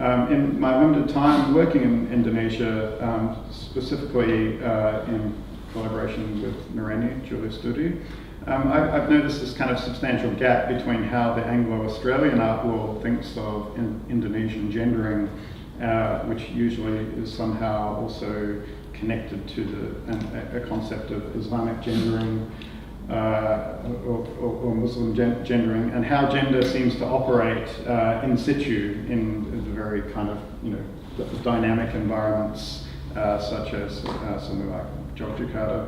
In my limited time working in Indonesia, specifically in collaboration with Nuraini Juliastuti, I've noticed this kind of substantial gap between how the Anglo-Australian art world thinks of Indonesian gendering, which usually is somehow also connected to a concept of Islamic gendering or Muslim gendering, and how gender seems to operate in situ in the very kind of, dynamic environments such as something like Yogyakarta.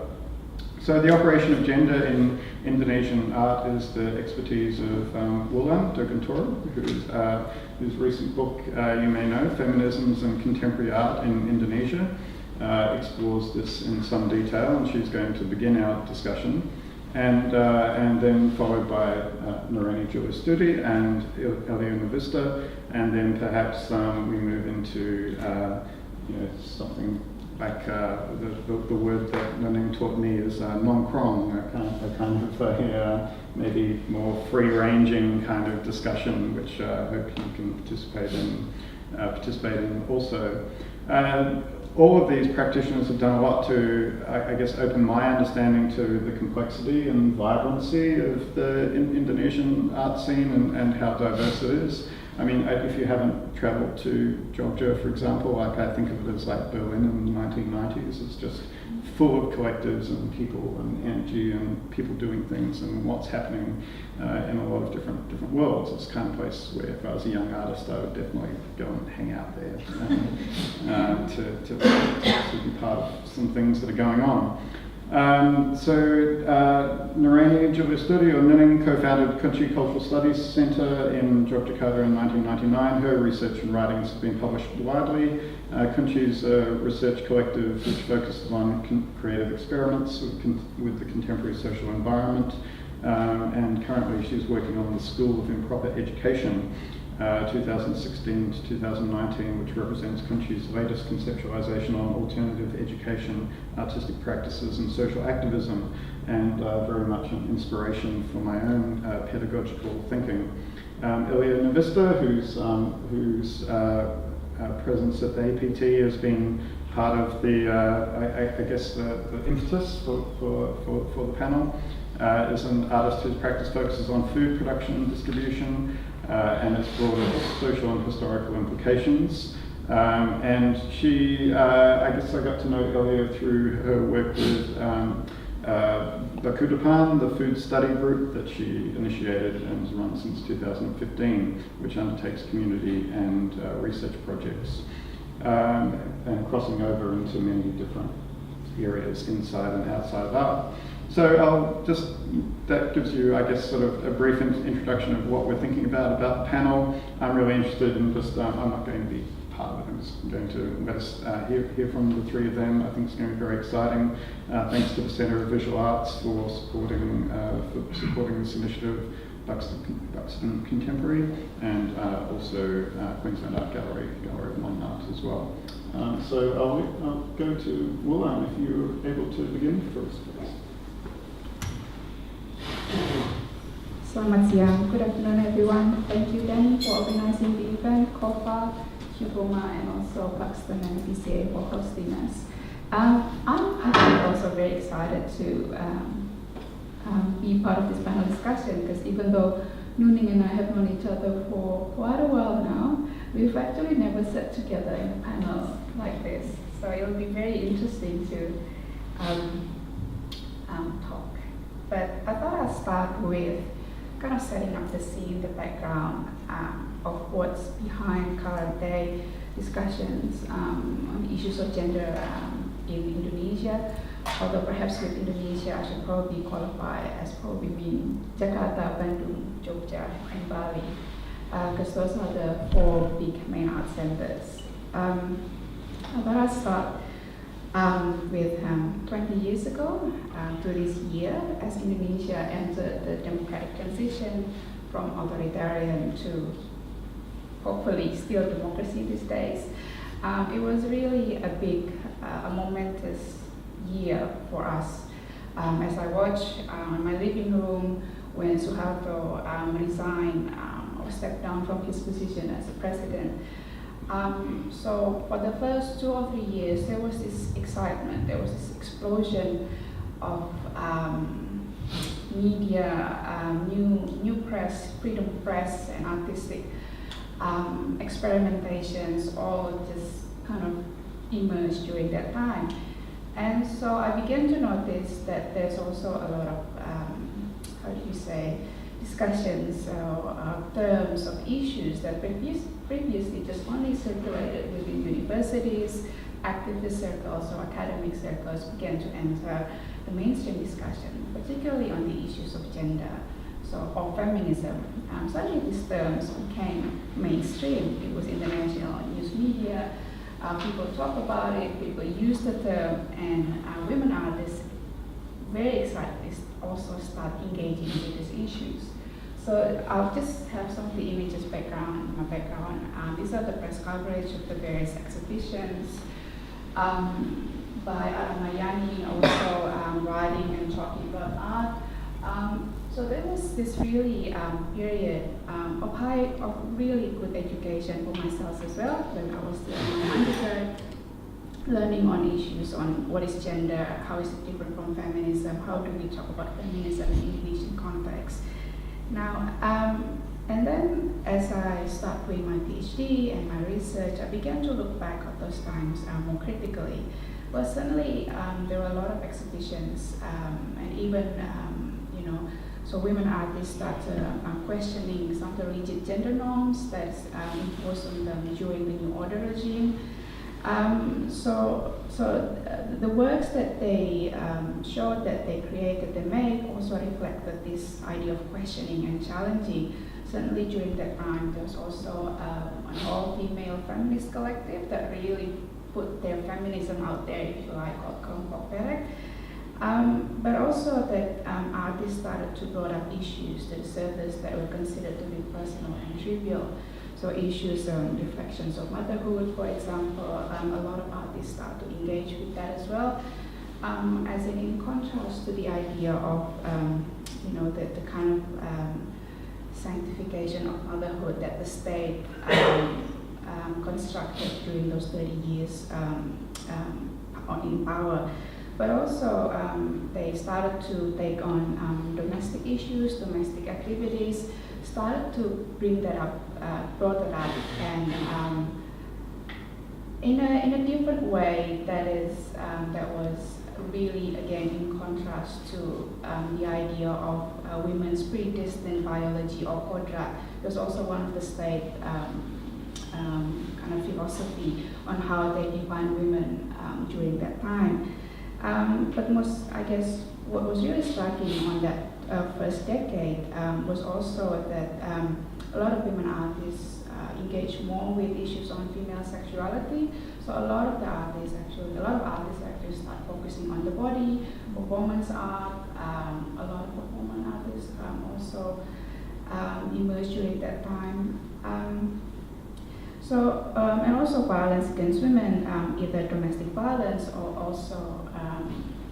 So the operation of gender in Indonesian art is the expertise of Wulan Dirgantoro, whose recent book you may know, Feminisms and Contemporary Art in Indonesia, explores this in some detail, and she's going to begin our discussion. And then followed by Nuraini Juliastuti and Elia Nurvista, and then perhaps we move into something like the word that Naning taught me is non-krong, a kind of maybe more free-ranging kind of discussion, which I hope you can participate in also. All of these practitioners have done a lot to, I guess, open my understanding to the complexity and vibrancy of the Indonesian art scene and how diverse it is. I mean, if you haven't traveled to Jogja, for example, I think of it as like Berlin in the 1990s. It's just full of collectives and people and energy and people doing things and what's happening in a lot of different worlds. It's the kind of place where, if I was a young artist, I would definitely go and hang out there to be part of some things that are going on. Nuraini Juliastuti, or Naning, co-founded Kunci Cultural Studies Centre in Yogyakarta in 1999. Her research and writings have been published widely. Kunci is a research collective which focuses on creative experiments with the contemporary social environment, and currently she's working on the School of Improper Education, 2016 to 2019, which represents Kunci's latest conceptualization on alternative education, artistic practices and social activism, and very much an inspiration for my own pedagogical thinking. Elia Nurvista, whose presence at the APT has been part of the, the impetus for the panel, is an artist whose practice focuses on food production and distribution, and its broader social and historical implications. And she, I guess I got to know Elia through her work with Bakudapan, the food study group that she initiated and has run since 2015, which undertakes community and research projects, and crossing over into many different areas inside and outside of art. So that gives you, I guess, sort of a brief introduction of what we're thinking about the panel. I'm really interested in just, I'm not going to be part of it, I'm just going to let us hear from the three of them. I think it's going to be very exciting. Thanks to the Centre of Visual Arts for supporting this initiative, Buxton Contemporary, and also Queensland Art Gallery of Modern Art as well. So I'll go to Wulan, if you're able to begin for us, please. Selamat siang. Good afternoon, everyone. Thank you, Danny, for organizing the event, CoVA, CoVA, and also Buxton and BCA for hosting us. I'm also very excited to be part of this panel discussion, because even though Nuning and I have known each other for quite a while now, we've actually never sat together in a panel like this. So it'll be very interesting to talk. But I thought I'd start with kind of setting up the scene, the background of what's behind current day discussions on issues of gender in Indonesia. Although perhaps with Indonesia, I should probably qualify as probably being Jakarta, Bandung, Jogja, and Bali, because those are the four big main art centers. I thought I'd start with 20 years ago to this year, as Indonesia entered the democratic transition from authoritarian to hopefully still democracy these days. It was really a big, a momentous year for us. As I watched in my living room when Suharto resigned or stepped down from his position as a president, So for the first 2 or 3 years, there was this excitement, there was this explosion of media, new press, freedom press, and artistic experimentations, all just kind of emerged during that time. And so I began to notice that there's also a lot of, how do you say, discussions or terms of issues that previously just only circulated within universities, activist circles or academic circles began to enter the mainstream discussion, particularly on the issues of gender, or feminism. Suddenly these terms became mainstream. It was in the national news media. People talk about it, people use the term, and women artists very excitedly also start engaging with these issues. So I'll just have some of the images background. These are the press coverage of the various exhibitions by Aramayani, also writing and talking about art. So there was this really period of really good education for myself as well when I was still in my undergrad, learning on issues on what is gender, how is it different from feminism, how do we talk about feminism in Indonesian context. Now, and then as I started doing my PhD and my research, I began to look back at those times more critically. Well, suddenly there were a lot of exhibitions and even, so women artists started questioning some of the rigid gender norms that's imposed on them during the New Order regime. So the works that they showed, that they created, they made, also reflected this idea of questioning and challenging. Certainly during that time, there was also an all-female feminist collective that really put their feminism out there, if you like, called Kelompok Perek. But also that artists started to bring up issues to the surface that were considered to be personal and trivial. So issues on reflections of motherhood, for example, a lot of artists start to engage with that as well, as in contrast to the idea of, the kind of sanctification of motherhood that the state constructed during those 30 years in power. But also they started to take on domestic issues, domestic activities, started to bring that up, brought it up, and in a different way that was really again in contrast to the idea of women's predestined biology or kodrat. There's also one of the state kind of philosophy on how they define women during that time. But what was really striking on that first decade was also that a lot of women artists engage more with issues on female sexuality. So a lot of artists actually start focusing on the body, performance art. A lot of performance artists also emerged during that time. And also violence against women, either domestic violence or also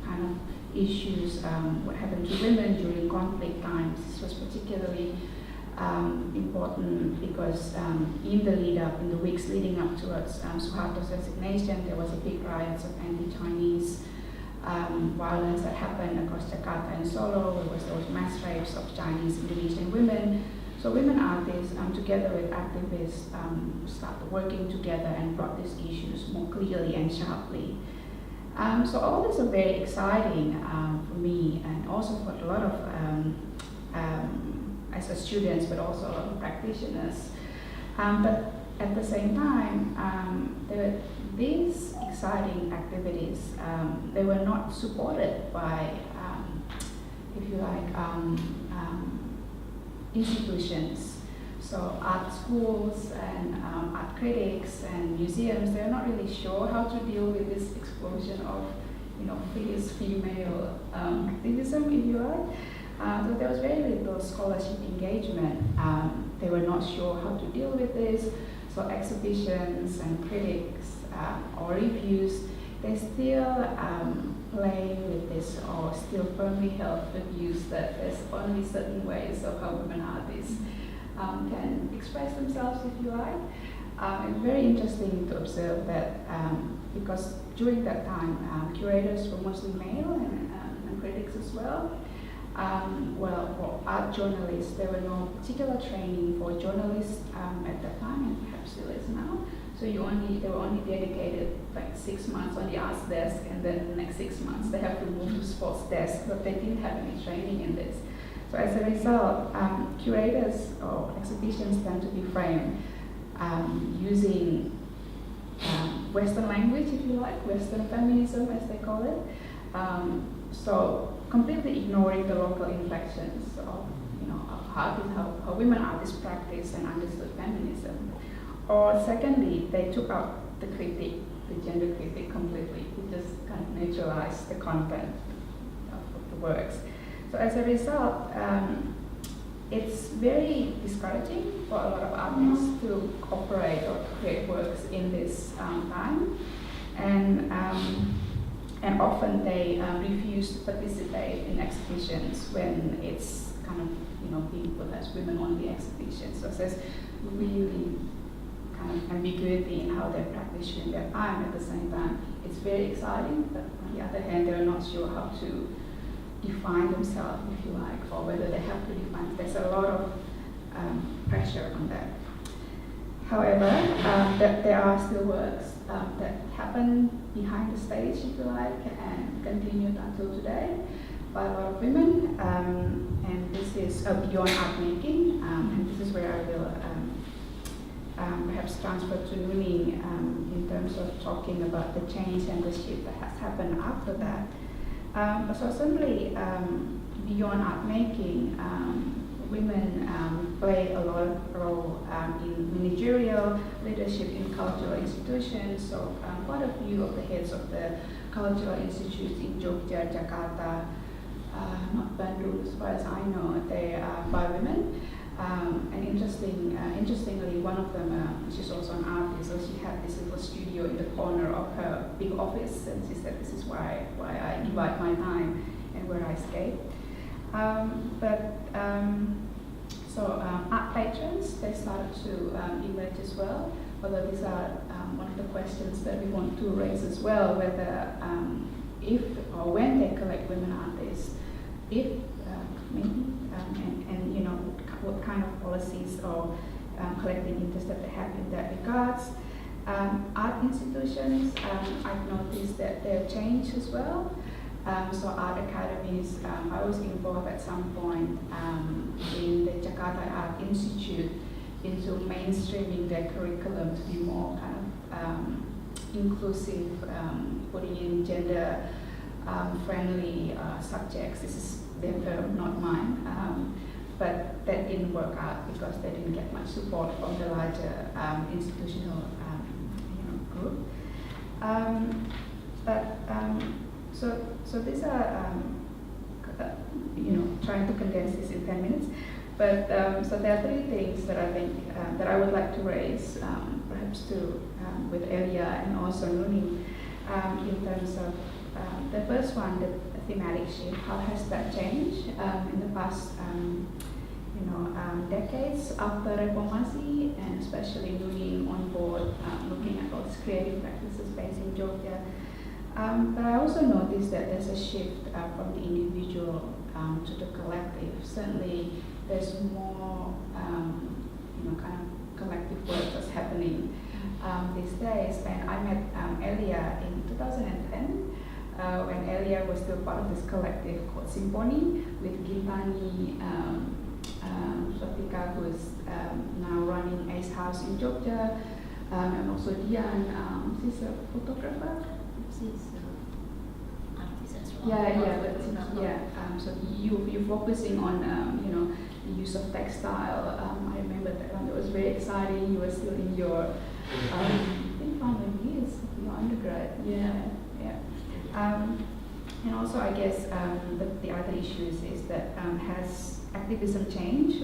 kind of issues, what happened to women during conflict times. This was particularly important because in the weeks leading up towards Suharto's resignation, there was a big riots of anti-Chinese violence that happened across Jakarta and Solo. There was those mass rapes of Chinese Indonesian women. So women artists, together with activists, started working together and brought these issues more clearly and sharply. So all this is very exciting for me, and also for a lot of as a students, but also a lot of practitioners. But at the same time, these exciting activities, they were not supported by, if you like, institutions. So art schools and art critics and museums, they're not really sure how to deal with this explosion of, fierce female activism, if you like. So there was very little scholarship engagement. They were not sure how to deal with this. So exhibitions and critics or reviews, they still play with this or still firmly held the views that there's only certain ways of how women artists can express themselves, if you like. It's very interesting to observe that because during that time, curators were mostly male and critics as well. For art journalists, there were no particular training for journalists at that time, and perhaps still is now. So they were only dedicated like 6 months on the arts desk, and then the next 6 months they have to move to sports desk, but they didn't have any training in this. So as a result, curators or exhibitions tend to be framed using Western language, if you like, Western feminism as they call it. So completely ignoring the local inflections of, how women artists practice and understood feminism. Or secondly, they took out the critique, the gender critique completely. They just kind of neutralized the content of the works. So as a result, it's very discouraging for a lot of artists to operate or create works in this time, and often they refuse to participate in exhibitions when it's kind of being put as women-only exhibitions. So there's really kind of ambiguity in how they practice during their time. At the same time, it's very exciting, but on the other hand, they're not sure how to define themselves, if you like, or whether they have to define. There's a lot of pressure on that. However, there are still works that happen behind the stage, if you like, and continued until today by a lot of women. And this is beyond art making, and this is where I will perhaps transfer to Nuraini in terms of talking about the change and the shift that has happened after that. So certainly, beyond art making, women play a lot of role in managerial leadership in cultural institutions. So quite a few of the heads of the cultural institutes in Jogja, Jakarta, not Bandung, as far as I know, they are by women. And interestingly, one of them, she's also an artist, so she had this little studio in the corner of her big office, and she said, this is why I divide my time and where I escape. So art patrons, they started to emerge as well, although these are one of the questions that we want to raise as well, whether if or when they collect women artists, if maybe, what kind of policies or collecting interest that they have in that regards. Art institutions, I've noticed that they've changed as well. So art academies, I was involved at some point in the Jakarta Art Institute into mainstreaming their curriculum to be more kind of inclusive, putting in gender friendly subjects. This is their term, not mine. But that didn't work out because they didn't get much support from the larger institutional group. So these are trying to condense this in 10 minutes. But so there are 3 things that I think that I would like to raise, perhaps with Elia and also Nuraini, in terms of the first one, the thematic shift. How has that changed in the past decades after Reformasi, and especially Nuraini on board, looking at all these creative practices based in Jogja. But I also noticed that there's a shift from the individual to the collective. Certainly, there's more kind of collective work that's happening these days. And I met Elia in 2010. When Elia was still part of this collective called Symphony with Gitani Swatika, who is now running Ace House in Jogja, and also Dian, she's a photographer. She's an artist as well. So you're focusing on the use of textile. I remember that one. It was very exciting. You were still in your I think final years of your undergrad. And also, I guess the other issues is that has activism changed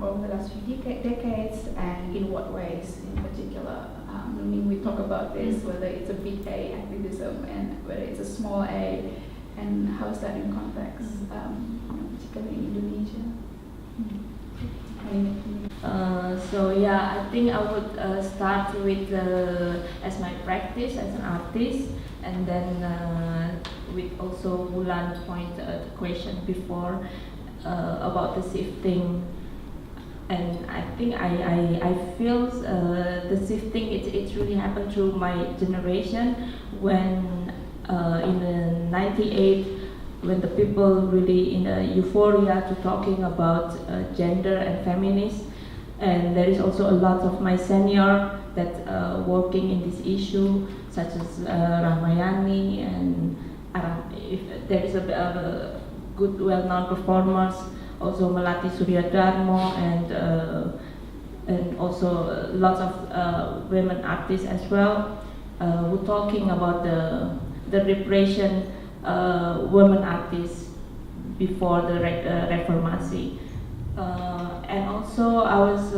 over the last few decades, and in what ways in particular? I mean, we talk about this, whether it's a big A activism and whether it's a small A, and how is that in context, particularly in Indonesia? I think I would start with as my practice as an artist, and then with also Wulan point the question before about the shifting. And I think I feel the shifting, it's really happened through my generation when in the 98, when the people really in a euphoria to talking about gender and feminist. And there is also a lot of my senior that working in this issue, such as Ramayani, and if there is a good well-known performers, also Melati Suryadharmo, and also lots of women artists as well, who talking about the repression women artists before the Reformasi. And also I was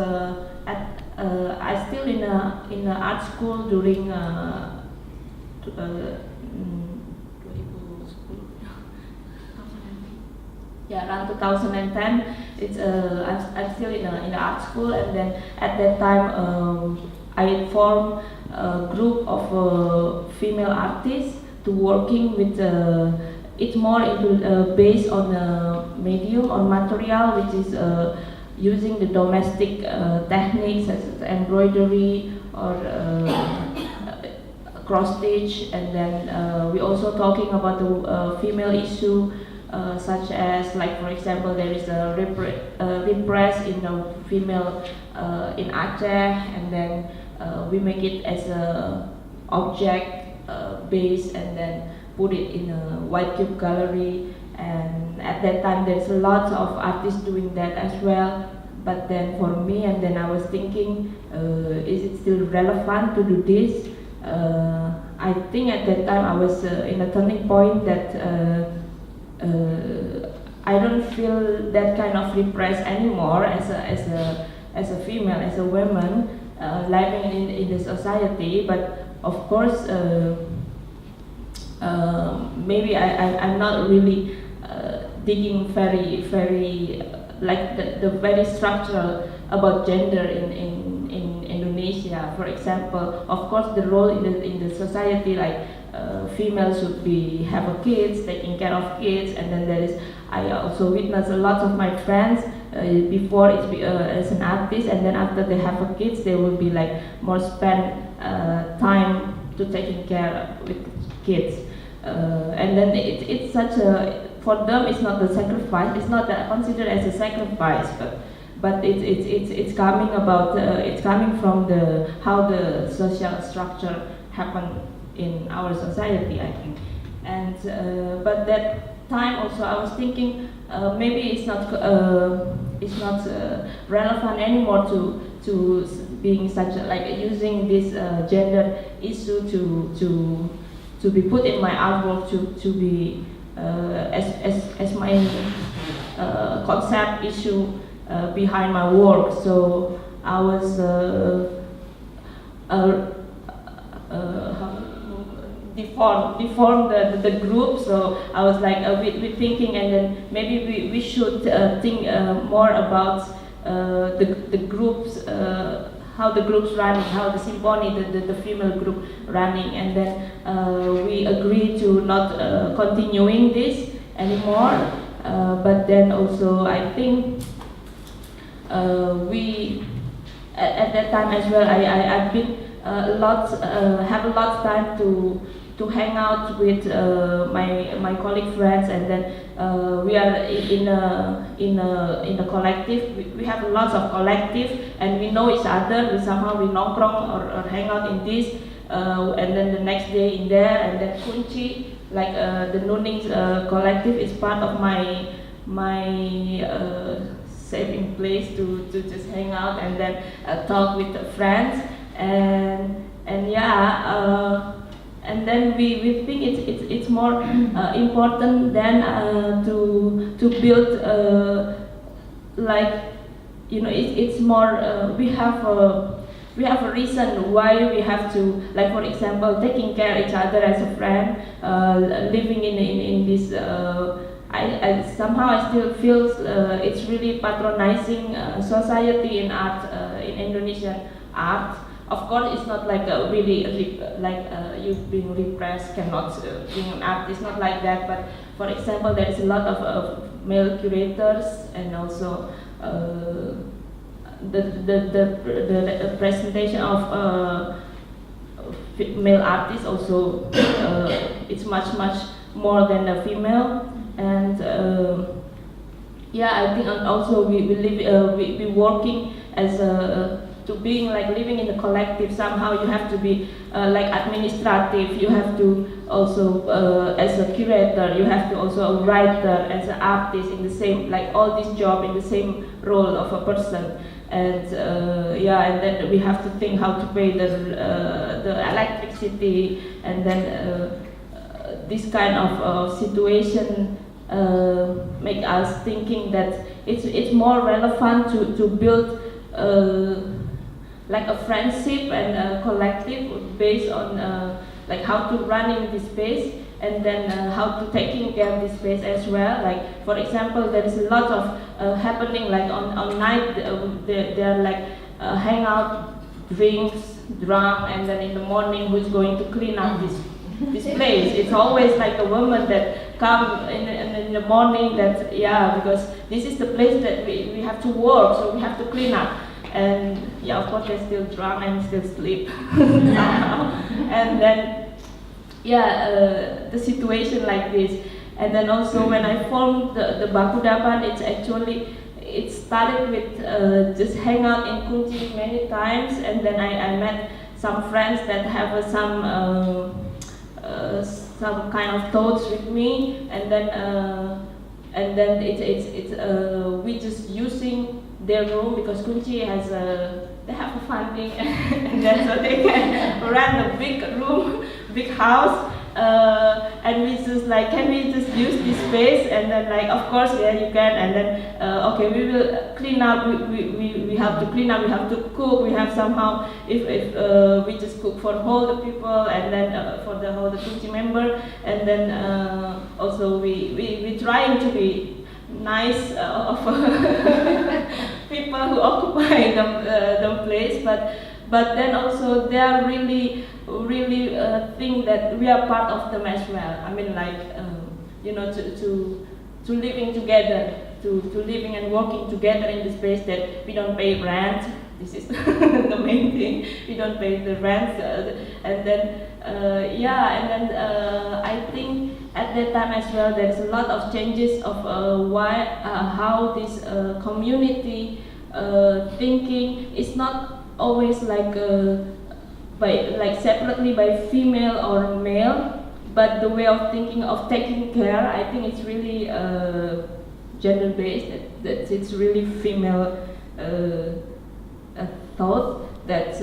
I still in a art school during 2010. Yeah, around 2010. It's I'm still in a art school, and then at that time I formed a group of female artists to working with. It's more into based on medium, on material, which is using the domestic techniques such as embroidery or cross stitch, and then we also talking about the female issue, such as, like for example, there is a repress in a female in Aceh, and then we make it as a object base, and then put it in a white cube gallery. And at that time there's a lot of artists doing that as well. But then for me, and then I was thinking, is it still relevant to do this? I think at that time I was in a turning point that I don't feel that kind of repressed anymore as a female, as a woman living in the society. But of course, maybe I'm not really digging very like the very structural about gender in Indonesia. For example, of course, the role in the society, like females should be have a kids, taking care of kids, and then there is. I also witness a lot of my friends before it's as an artist, and then after they have a kids, they will be like more spend time to taking care with kids. And then it's such a, for them it's not the sacrifice, it's not considered as a sacrifice, but it's coming about it's coming from the how the social structure happen in our society, I think. And but that time also I was thinking maybe it's not relevant anymore to being such a, like using this gender issue to be put in my artwork, to be as my concept issue behind my work. So I was deform the group. So I was like we thinking, and then maybe we should think more about the groups. How the groups running, how the symphony, the female group running, and then we agreed to not continuing this anymore. But then also I think we at that time as well, I've been have a lot of time to hang out with my colleague friends, and then we are in a collective. We have lots of collective, and we know each other. We somehow we nongkrong or hang out in this, and then the next day in there, and then kunci, like the Nuning's collective is part of my saving place to just hang out and then talk with the friends, and yeah. And then we think it's more important than to build like, you know, it's more we have a reason why we have to, like for example, taking care of each other as a friend, living in this. I somehow I still feel it's really patronizing society in art, in Indonesian art. Of course, it's not like really like you being repressed cannot being an artist, not like that. But for example, there is a lot of male curators, and also the presentation of male artists also it's much more than the female. And yeah, I think also we live we working as to being like living in the collective. Somehow you have to be like administrative, you have to also as a curator, you have to also a writer, as an artist, in the same, like all this job in the same role of a person. And yeah, and then we have to think how to pay the electricity, and then this kind of situation make us thinking that it's more relevant to build like a friendship and a collective based on like how to running this space, and then how to taking care of this space as well. Like for example, there is a lot of happening like on night. There are like hangout, drinks, drunk, and then in the morning who's going to clean up this place? It's always like a woman that come in the morning. That yeah, because this is the place that we have to work, so we have to clean up. And yeah, of course they're still drunk and still sleep somehow. And then yeah, the situation like this. And then also when I formed the Bakudapan, it started with just hang out in Kunci many times, and then I met some friends that have some kind of thoughts with me, and then we just using their room, because Kunci has they have a funding and then so they can rent a big room, big house, and we just like, can we just use this space? And then like, of course, yeah, you can. And then okay, we will clean up. We have to clean up. We have to cook. We have somehow, if we just cook for all the people, and then for the whole the Kunci member, and then also we trying to be nice of people who occupy the place, but then also they are really think that we are part of them as well. I mean, like you know, to living together, to living and working together in the space, that we don't pay rent. This is the main thing. We don't pay the rent, and then yeah, and then I think at that time as well, there's a lot of changes of how this community thinking is not always like separately by female or male, but the way of thinking of taking care. I think it's really gender based. That it's really female thought. That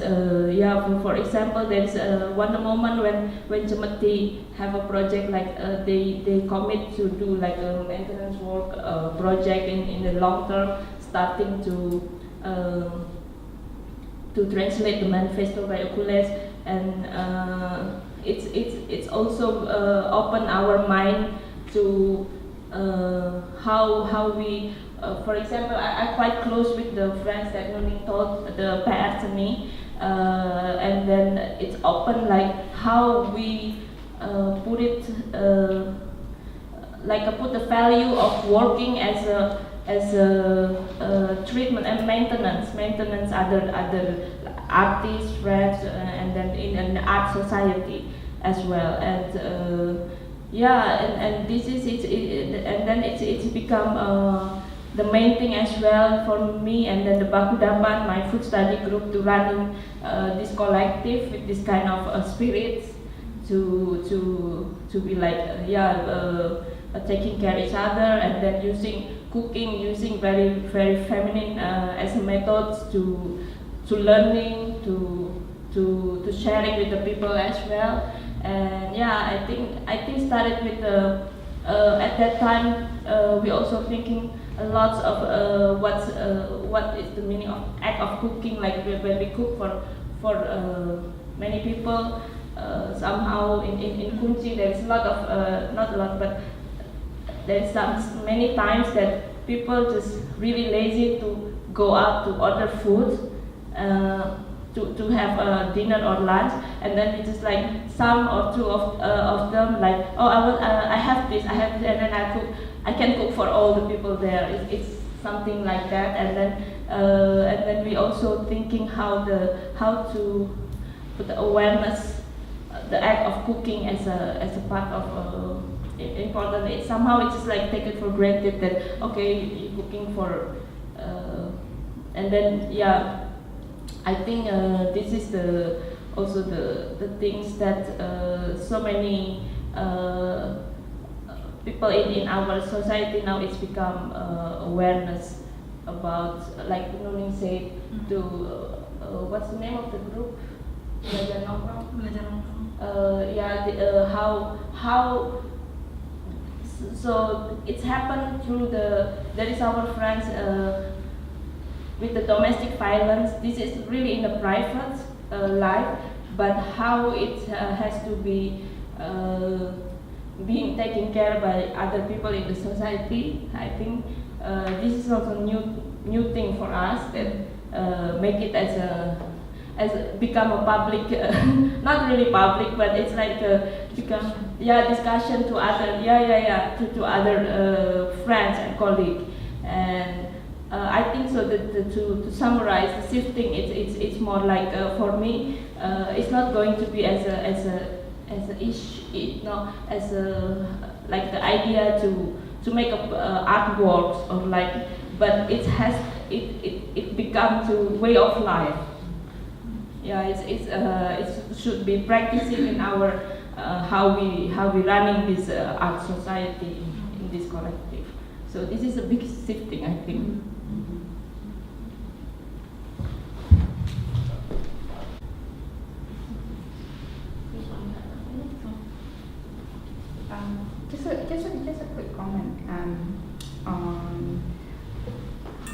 yeah, for example, there's one moment when Cemeti have a project, like they commit to do like a maintenance work project in the long term, starting to translate the manifesto by Okules, and it's also open our mind to how we. For example, I'm quite close with the friends that Nuni told the PRSeni, and then it's open like how we put it, like put the value of working as a treatment and maintenance other artists, friends, and then in an art society as well. And yeah, and this is it, and then it's become the main thing as well for me, and then the Bakudapan, my food study group, to running this collective with this kind of spirits to be like taking care of each other, and then using cooking, using very feminine as a method to learning, to sharing with the people as well. And yeah, I think started with at that time we also thinking a lot of what is the meaning of act of cooking, like when we cook for many people. Somehow in Kunci there is a lot of not a lot, but there's many times that people just really lazy to go out to order food to have a dinner or lunch, and then it's just like some or two of them like, oh, I have this, and then I can cook for all the people there. It's something like that, and then we also thinking how to put the awareness, the act of cooking as a part of important. It somehow it's just like taken for granted that okay, you're cooking for, and then yeah, I think this is also the things that so many people in our society now, it's become awareness about, like Nuning said, to what's the name of the group? Belajar Nongkrong. How so it's happened through there is our friends with the domestic violence. This is really in the private life, but how it has to be being taken care by other people in the society. I think this is also new thing for us, that make it as become a public, not really public, but it's like become discussion to other to other friends and colleagues. And I think so that to summarize the shifting, it's more like for me, it's not going to be as a issue, no, as a like the idea to make up artworks or like, but it becomes a way of life. Yeah, it should be practicing in our how we running this art society in this collective. So this is a big shifting, I think. Just a quick comment on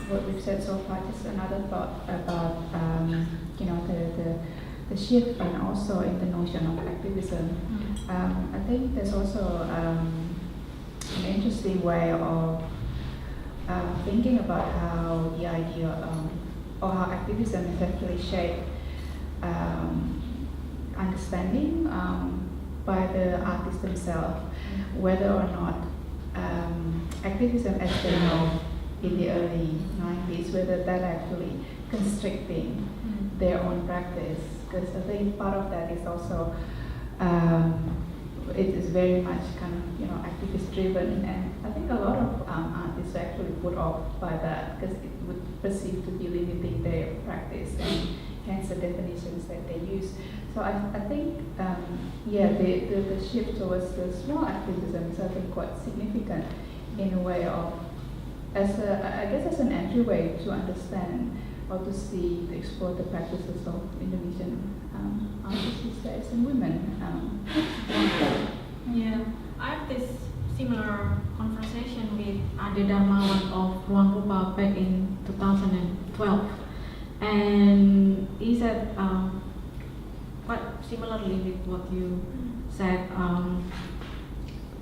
what we've said so far. Just another thought about the shift and also in the notion of activism. I think there's also an interesting way of thinking about how the idea or how activism is actually shaped understanding by the artists themselves, whether or not activism as they know in the early 90s, whether that actually constricting their own practice. Because I think part of that is also, it is very much kind of, activist driven, and I think a lot of artists are actually put off by that because it would perceive to be limiting their practice and hence the definitions that they use. So I think, the shift towards the small activism is I think quite significant in a way of, as an entryway to understand or to see, to explore the practices of Indonesian artists these days and women. Yeah, I have this similar conversation with Ade Darmawan of Ruang Rupa back in 2012, and he said quite similarly with what you said,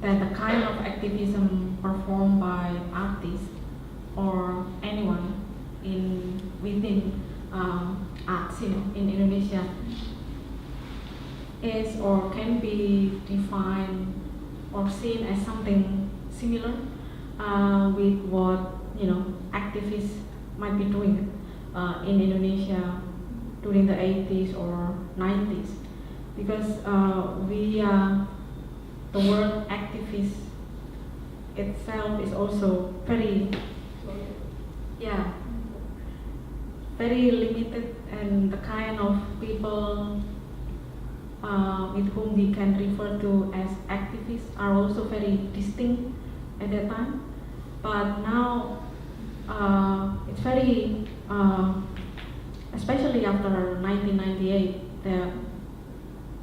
that the kind of activism performed by artists or anyone within art scene in Indonesia is or can be defined or seen as something similar with what activists might be doing in Indonesia during the 80s or 90s, because the word activist itself is also very limited, and the kind of people with whom we can refer to as activists are also very distinct at that time. But now it's very, especially after 1998, the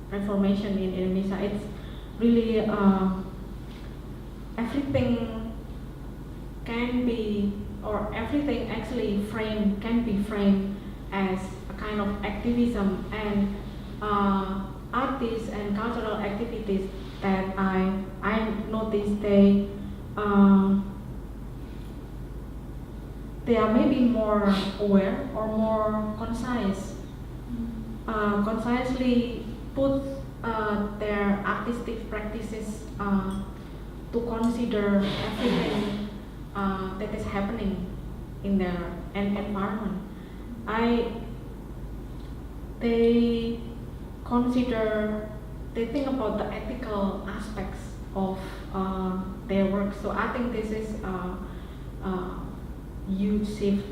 Reformation in Indonesia, it's really everything can be, or everything actually can be framed as a kind of activism, and artists and cultural activities that I noticed, they they are maybe more aware or more concise, concisely put their artistic practices to consider everything that is happening in their environment. They think about the ethical aspects of their work. So I think this is a huge shift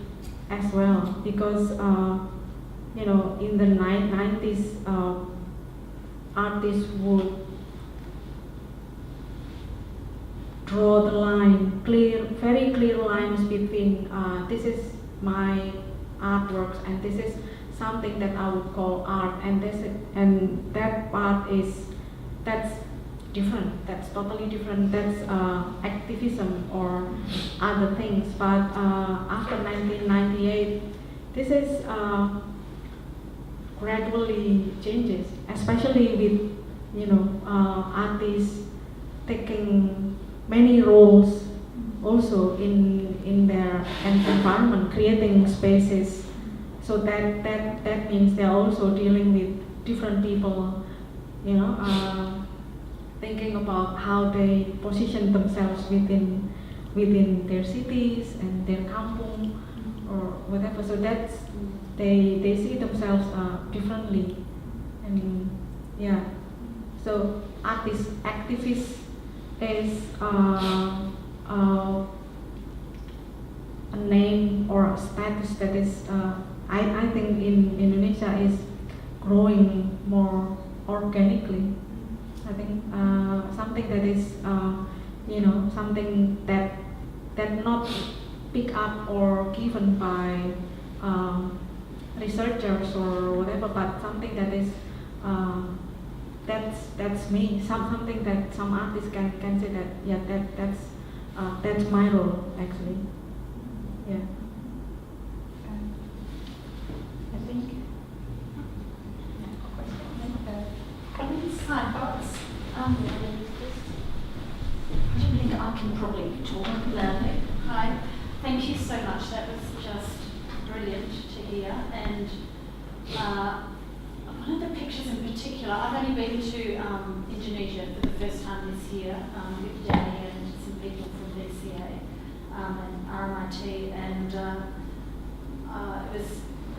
as well, because in the 90s, artists would draw the line, very clear lines between this is my artworks and this is something that I would call art, and that part that's different. That's totally different. That's activism or other things. But after 1998, this is gradually changes, especially with artists taking many roles also in their environment, creating spaces. So that means they're also dealing with different people, thinking about how they position themselves within their cities and their kampung or whatever. So that's they see themselves differently, and yeah. So activist is a name or a status that is I think in Indonesia is growing more organically. I think something that is something that not picked up or given by researchers or whatever, but something that is that's me. Something that some artists can say that that's my role actually. Yeah. I think hi, Box. I don't think I can probably talk loudly. Hi, thank you so much. That was just brilliant to hear. And one of the pictures in particular, I've only been to Indonesia for the first time this year with Danny and some people from BCA and RMIT, and it was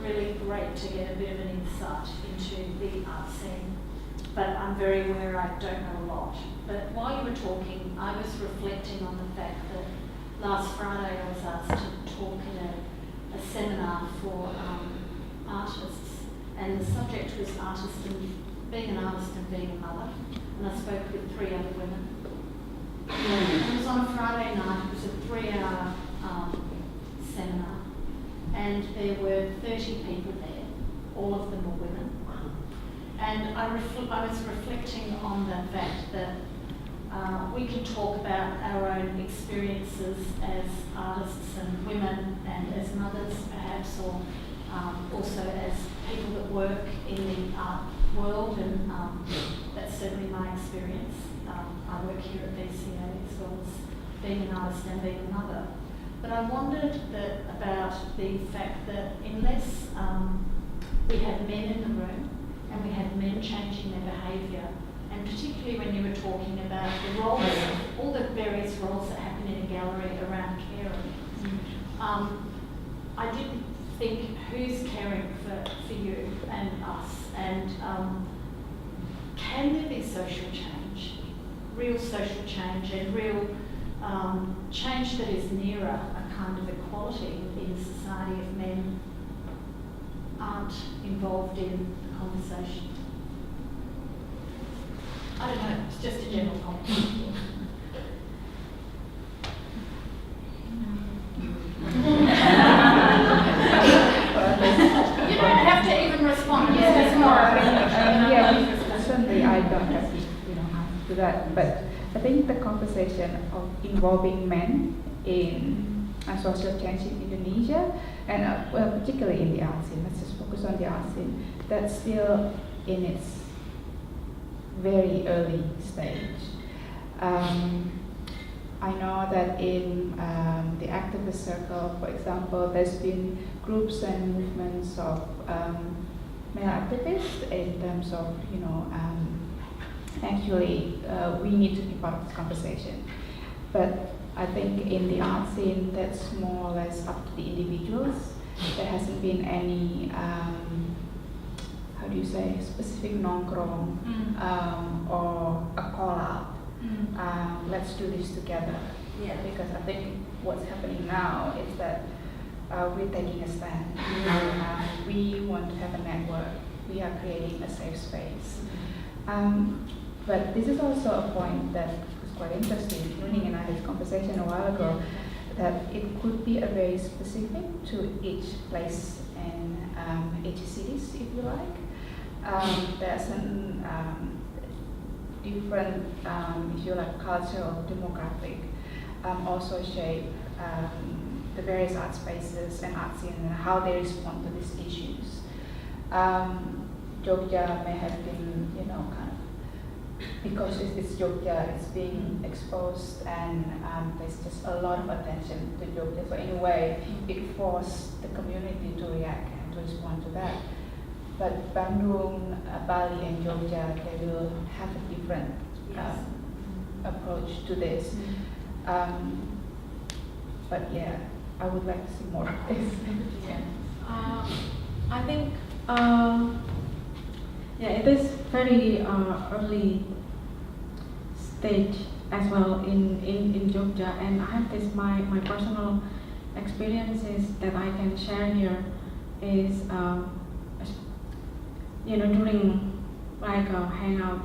really great to get a bit of an insight into the art scene. But I'm very aware I don't know a lot. But while you were talking, I was reflecting on the fact that last Friday I was asked to talk in a seminar for artists, and the subject was being an artist and being a mother, and I spoke with 3 other women. It was on a Friday night. It was a 3-hour seminar, and there were 30 people there. All of them were women. And I was reflecting on the fact that we can talk about our own experiences as artists and women and as mothers perhaps, or also as people that work in the art world, and that's certainly my experience. I work here at BCA as well as being an artist and being a mother. But I wondered about the fact that unless we had men in the room, and we had men changing their behaviour, and particularly when you were talking about the roles, all the various roles that happen in a gallery around caring, I didn't think who's caring for you and us, and can there be social change, real social change, and real change that is nearer a kind of equality in society if men aren't involved in conversation? I don't know, it's just a general comment. You don't have to even respond. Certainly I don't have to answer to that, but I think the conversation of involving men in social change in Indonesia, and particularly in the art scene, let's just focus on the art scene, that's still in its very early stage. I know that in the activist circle, for example, there's been groups and movements of male activists in terms of, actually we need to be part of this conversation. But I think in the art scene, that's more or less up to the individuals. There hasn't been any, how do you say, specific nongkrong or a call out. Let's do this together. Yeah. Because I think what's happening now is that we're taking a stand. We want to have a network. We are creating a safe space. But this is also a point that is quite interesting. Nuning and I had this conversation a while ago, that it could be a very specific to each place and each cities, if you like. There's an different, if you like, cultural, demographic, also shape the various art spaces and art scene and how they respond to these issues. Jogja may have been, kind of, because it's Jogja, it's being exposed and there's just a lot of attention to Jogja. So in a way, it forced the community to react and to respond to that. But Bandung, Bali and Jogja, they will have a different approach to this. But yeah, I would like to see more of this. I think it is very early stage as well in Jogja, and I have this my personal experiences that I can share here is during like hangout,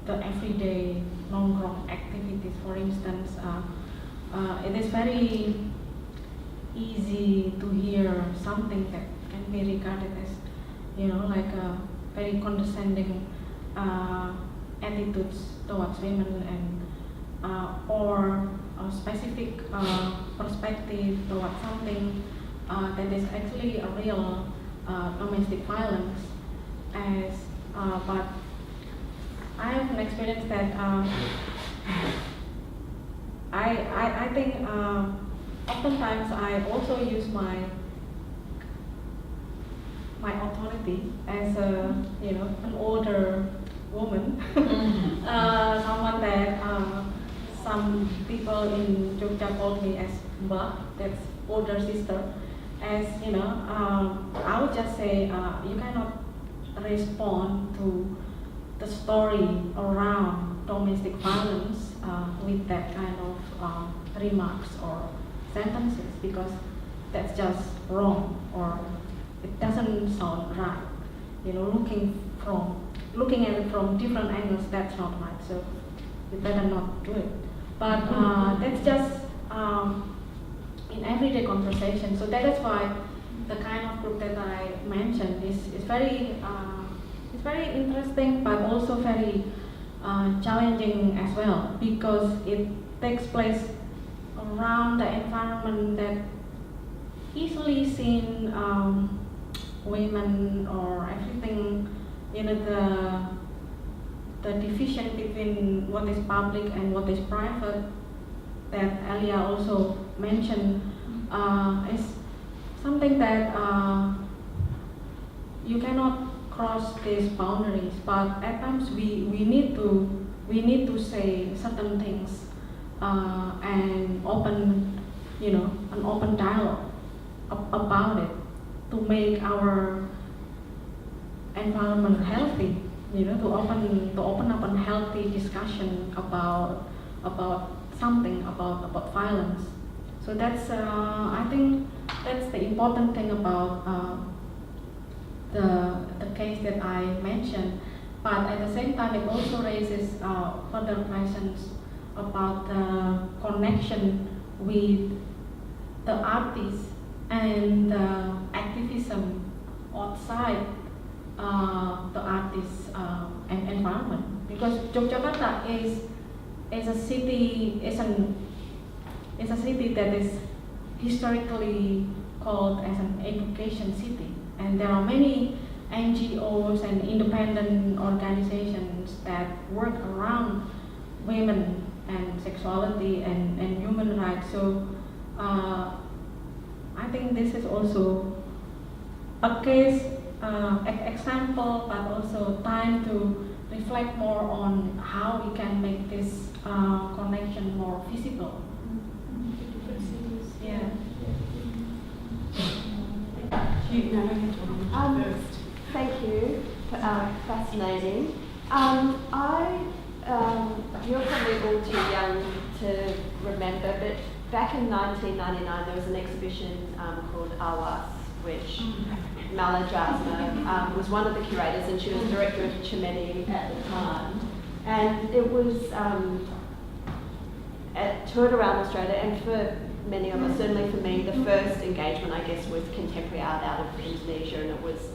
the everyday nongkrong activities, for instance, it is very easy to hear something that can be regarded as like a very condescending attitudes towards women and or a specific perspective towards something that is actually a real domestic violence. But I have an experience that I think oftentimes I also use my authority as an older woman, someone that some people in Jogja called me as Mbak, that's older sister. As I would just say you cannot respond to the story around domestic violence with that kind of remarks or sentences, because that's just wrong or it doesn't sound right. Looking at it from different angles, that's not right. So you better not do it. But that's just in everyday conversation. So that is why the kind of group that I mentioned is very it's very interesting, but also very challenging as well, because it takes place around the environment that easily seen women or everything, the division between what is public and what is private that Elia also mentioned is something that you cannot cross these boundaries, but at times we need to say certain things and open an open dialogue about it to make our environment healthy, to open up a healthy discussion about something about violence. So that's I think that's the important thing about the case that I mentioned. But at the same time, it also raises further questions about the connection with the artists and the activism outside the artists and environment, because Yogyakarta is a city that is historically called as an education city, and there are many NGOs and independent organizations that work around women and sexuality and human rights. So I think this is also a case example, but also time to reflect more on how we can make this connection more visible. Yeah. Thank you. Fascinating. You're probably all too young to remember, but back in 1999 there was an exhibition called Awas, which Mala Jasna was one of the curators, and she was director of Chimedi at the time. And it was toured around Australia, and for many of us, certainly for me, the first engagement, I guess, with contemporary art out of Indonesia, and it was,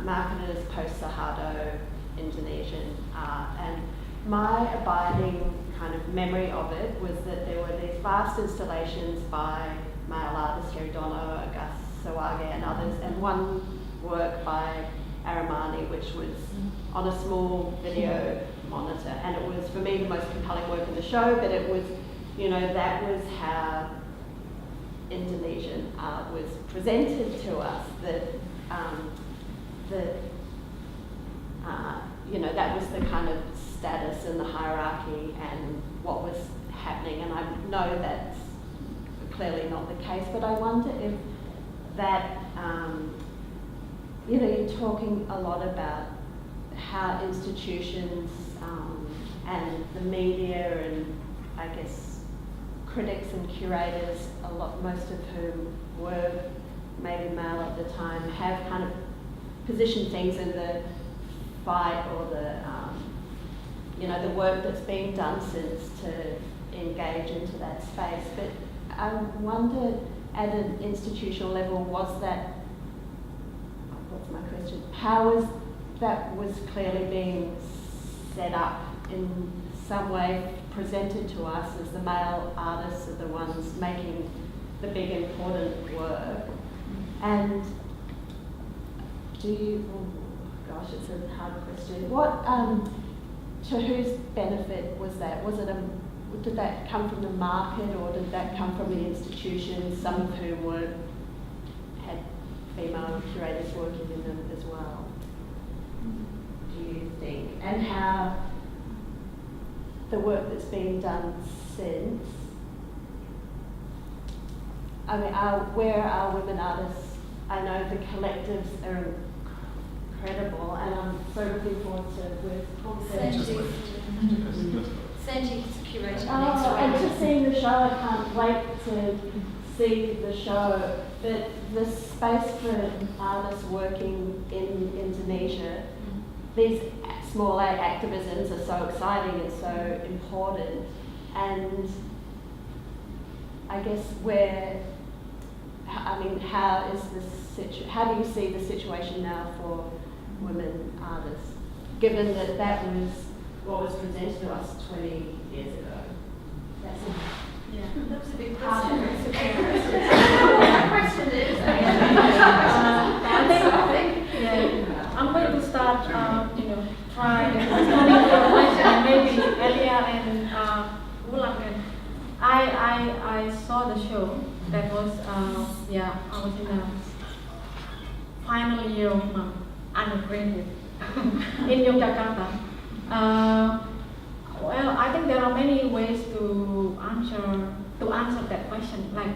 marketed as post-Suharto Indonesian art. And my abiding kind of memory of it was that there were these vast installations by male artists, Heridono, Agas Sawage and others, and one work by Aramani, which was on a small video monitor. And it was, for me, the most compelling work in the show, but it was, that was how Indonesian art was presented to us, that was the kind of status and the hierarchy and what was happening. And I know that's clearly not the case, but I wonder if that, you're talking a lot about how institutions and the media and, I guess, critics and curators, most of whom were maybe male at the time, have kind of positioned things in the fight or the work that's been done since to engage into that space. But I wondered, at an institutional level, what's my question? How was that clearly being set up in some way, presented to us as the male artists are the ones making the big important work? And it's a hard question. What, to whose benefit was that? Did that come from the market, or did that come from the institutions, some of whom had female curators working in them as well? Do you think? And how the work that's been done since, where are women artists? I know the collectives are incredible, and I'm so looking forward to Sanji's curating next and week. to seeing the show, I can't wait to see the show. But the space for artists working in Indonesia, these small A activisms are so exciting and so important. And I guess how do you see the situation now for women artists, given that that was what was presented to us 20 years ago? That was a big question. I'm going to start, try and maybe Elia and Wulan. I saw the show. That was, I was in the final year of my undergraduate in Yogyakarta. Well, I think there are many ways to answer that question. Like,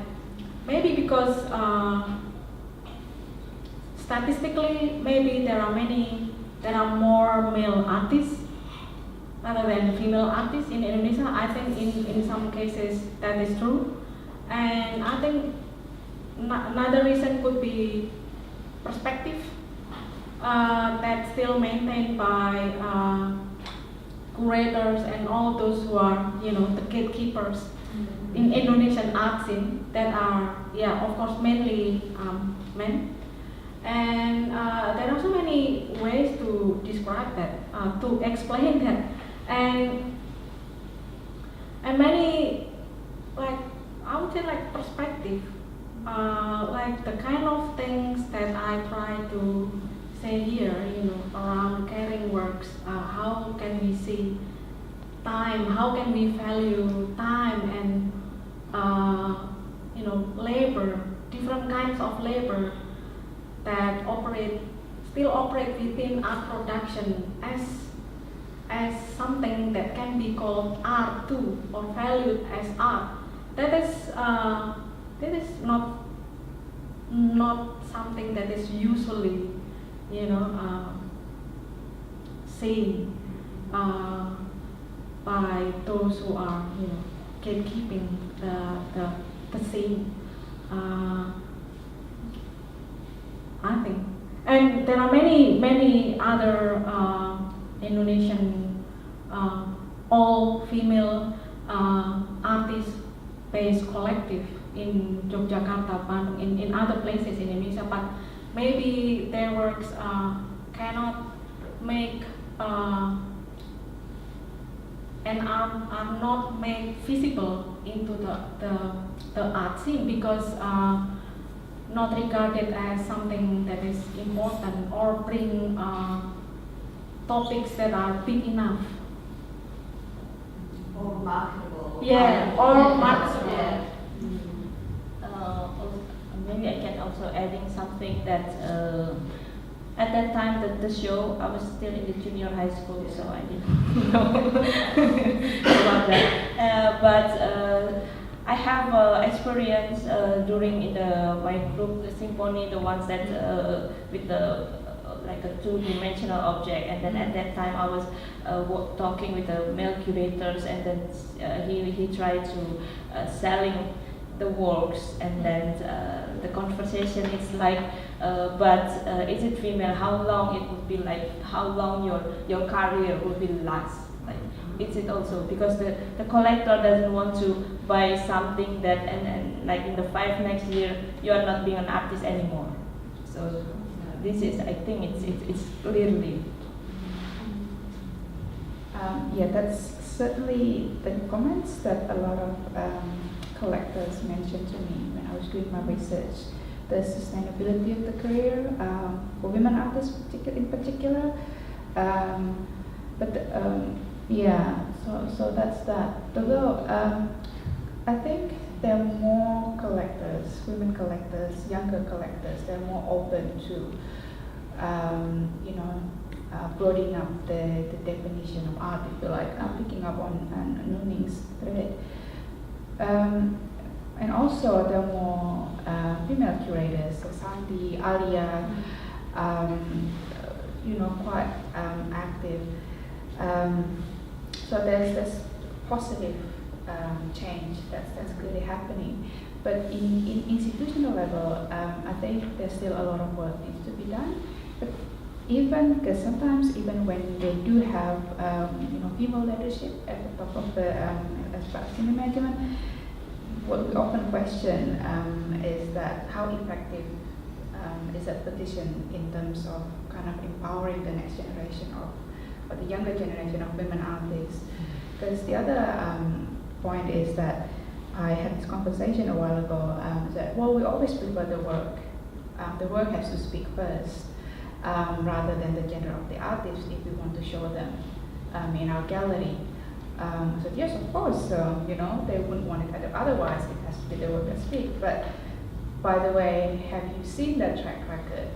maybe because statistically, maybe there are more male artists rather than female artists in Indonesia. I think in some cases that is true. And I think another reason could be perspective that's still maintained by curators and all those who are, the gatekeepers in Indonesian art scene that are, of course, mainly men. And there are so many ways to describe that, to explain that, and many, I would say, perspective, the kind of things that I try to say here, around caring works. How can we see time, how can we value time and labor, different kinds of labor that still operate within art production as something that can be called art too, or valued as art. That is not something that is usually seen by those who are gatekeeping the scene. I think, and there are many other Indonesian all-female artist-based collective in Yogyakarta, Bandung, in other places in Indonesia, but maybe their works cannot make and are not made visible into the art scene because not regarded as something that is important or bring topics that are big enough. Or marketable. Yeah, or marketable. Yeah. Maybe I can also adding something that at that time the show I was still in the junior high school, so I didn't know about that. But I have experience during in my group the symphony, the ones that with the like a two-dimensional object, and then at that time I was talking with the male curators, and then he tried to selling the works, and then the conversation is like, but is it female? How long it would be like? How long your career would be last? Like, is it also because the collector doesn't want to buy something that and like in the next 5 years you are not being an artist anymore. So this is, I think it's clearly. Yeah, that's certainly the comments that a lot of collectors mentioned to me when I was doing my research. The sustainability of the career for women artists in particular. Yeah, so that's that. Although I think there are more collectors, women collectors, younger collectors, they're more open to broadening up the definition of art, if you like. I'm picking up on Nuni's thread. And also there are more female curators, so Sandy, Elia, quite active. So there's this positive change that's clearly happening. But in institutional level, I think there's still a lot of work needs to be done. But because sometimes even when they do have female leadership at the top of the senior management, what we often question is that how effective is that position in terms of kind of empowering the next generation or the younger generation of women artists. Because the other point is that I had this conversation a while ago that, well, we always prefer the work. The work has to speak first rather than the gender of the artist if we want to show them in our gallery. So yes, of course, they wouldn't want it otherwise. It has to be the work that speaks. But by the way, have you seen that track record?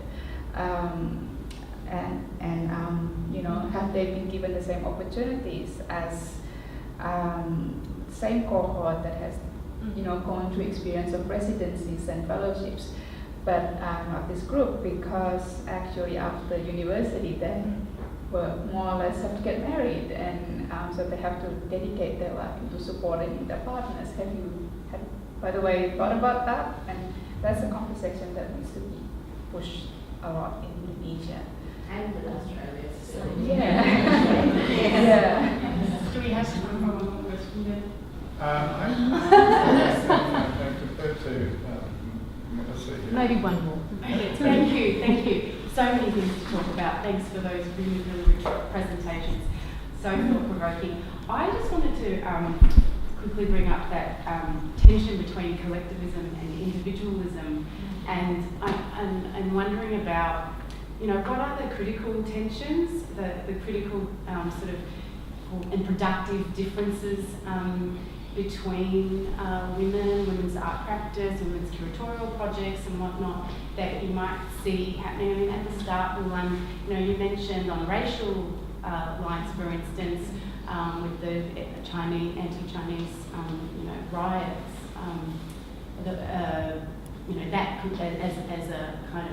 Have they been given the same opportunities as same cohort that has gone through experience of residencies and fellowships, but not this group, because actually after university they were more or less have to get married, and so they have to dedicate their life into supporting their partners. Have you, by the way, thought about that? And that's a conversation that needs to be pushed a lot in Indonesia. And in Australia, so. Yeah. Yeah. Do we have some more question there? I prefer to Melissa here. Maybe one more. Okay, thank you. So many things to talk about. Thanks for those really, really rich presentations. So thought-provoking. I just wanted to quickly bring up that tension between collectivism and individualism, and wondering about, what are the critical tensions, the critical sort of and productive differences between women, women's art practice, women's curatorial projects and whatnot that you might see happening. I mean, at the start, Wulan, you mentioned on racial lines, for instance, with the Chinese, anti-Chinese, riots, that could, as a kind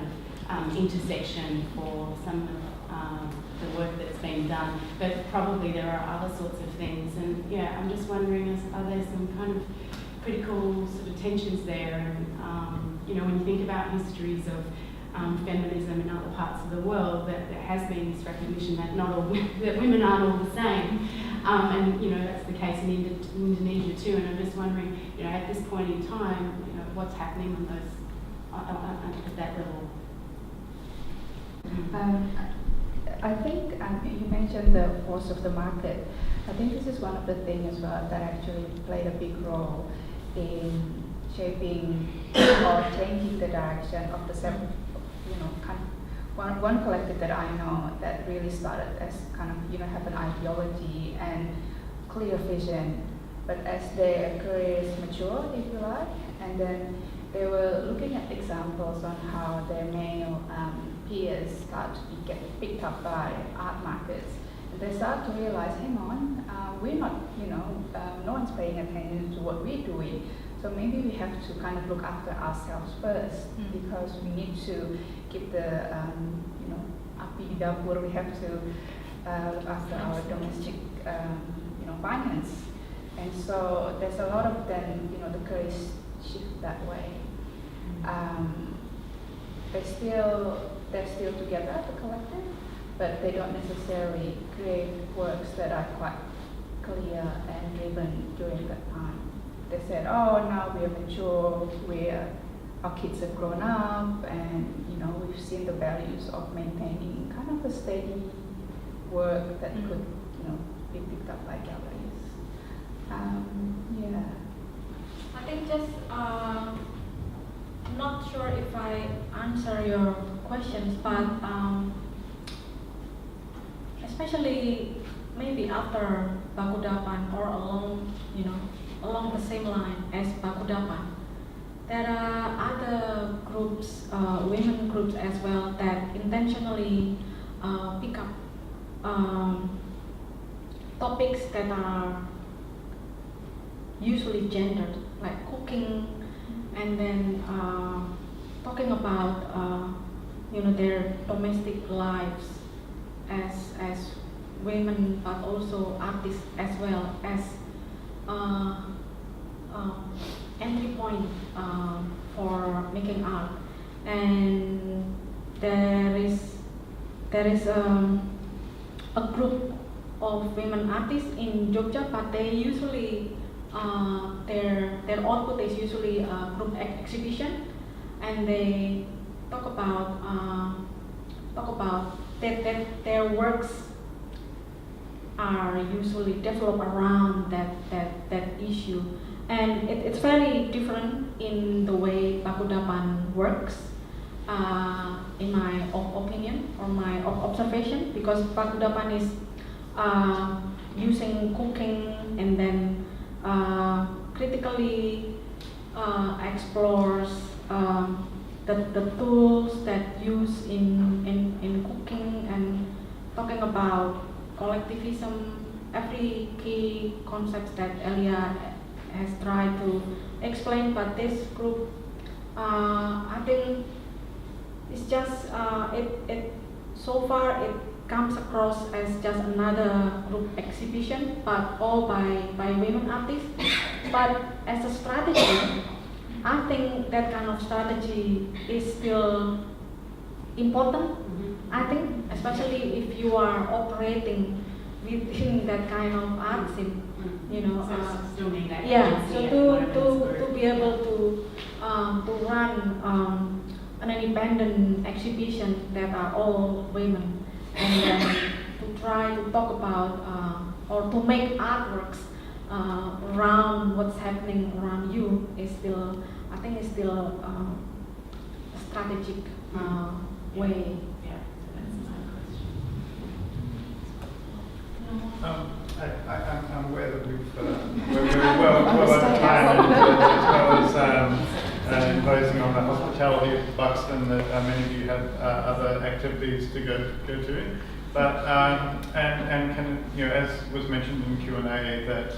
of intersection for some of the work that's been done. But probably there are other sorts of things, and I'm just wondering, are there some kind of critical sort of tensions there? And when you think about histories of feminism in other parts of the world, that there has been this recognition that not all that women aren't all the same, and that's the case in Indonesia too. And I'm just wondering, at this point in time, what's happening on those at that level. I think you mentioned the force of the market. I think this is one of the things as well that actually played a big role in shaping or changing the direction of the one collective that I know that really started as kind of have an ideology and clear vision, but as their careers matured, if you like, and then they were looking at examples on how their male peers start to get picked up by art markets. And they start to realize, hang on, we're not, no one's paying attention to what we're doing. So maybe we have to kind of look after ourselves first, because we need to keep the, api di dapur. We have to look after our domestic, finance. And so there's a lot of them, the careers shift that way. They're still together, the collective, but they don't necessarily create works that are quite clear and driven during that time. They said, oh, now we are mature, our kids have grown up, and we've seen the values of maintaining kind of a steady work that could be picked up by galleries. I think just not sure if I answer your questions, but especially maybe after Bakudapan or along the same line as Bakudapan, there are other groups, women groups as well, that intentionally pick up topics that are usually gendered, like cooking, and then talking about their domestic lives as women, but also artists as well as entry point for making art. And there is a group of women artists in Jogja, but they usually their output is usually a group exhibition, and they talk about that their works are usually developed around that issue, and it's very different in the way Bakudapan works, in my opinion or my observation, because Bakudapan is using cooking and then critically explores the tools that use in cooking, and talking about collectivism, every key concepts that Elia has tried to explain. But this group, I think it's just it so far it comes across as just another group exhibition, but all by women artists. But as a strategy, I think that kind of strategy is still important. I think, especially if you are operating within that kind of art scene, still need that. So to be able to run an independent exhibition that are all women, and then to try to talk about or to make artworks around what's happening around you is still, I think, is still a strategic way. Yeah, so that's my question. I'm aware that we're well over time, as well as imposing on the hospitality of Buxton that many of you have other activities to go to. But and can, you know, as was mentioned in Q&A, that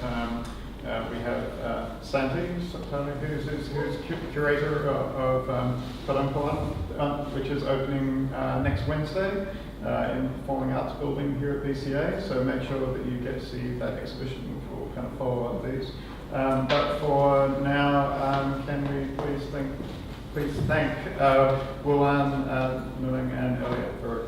we have Santi, who's curator of Padang, which is opening next Wednesday in the Performing Arts Building here at BCA. So make sure that you get to see that exhibition, which will kind of follow up these. But for now, can we please thank Wulan, Nuraini, and Elia for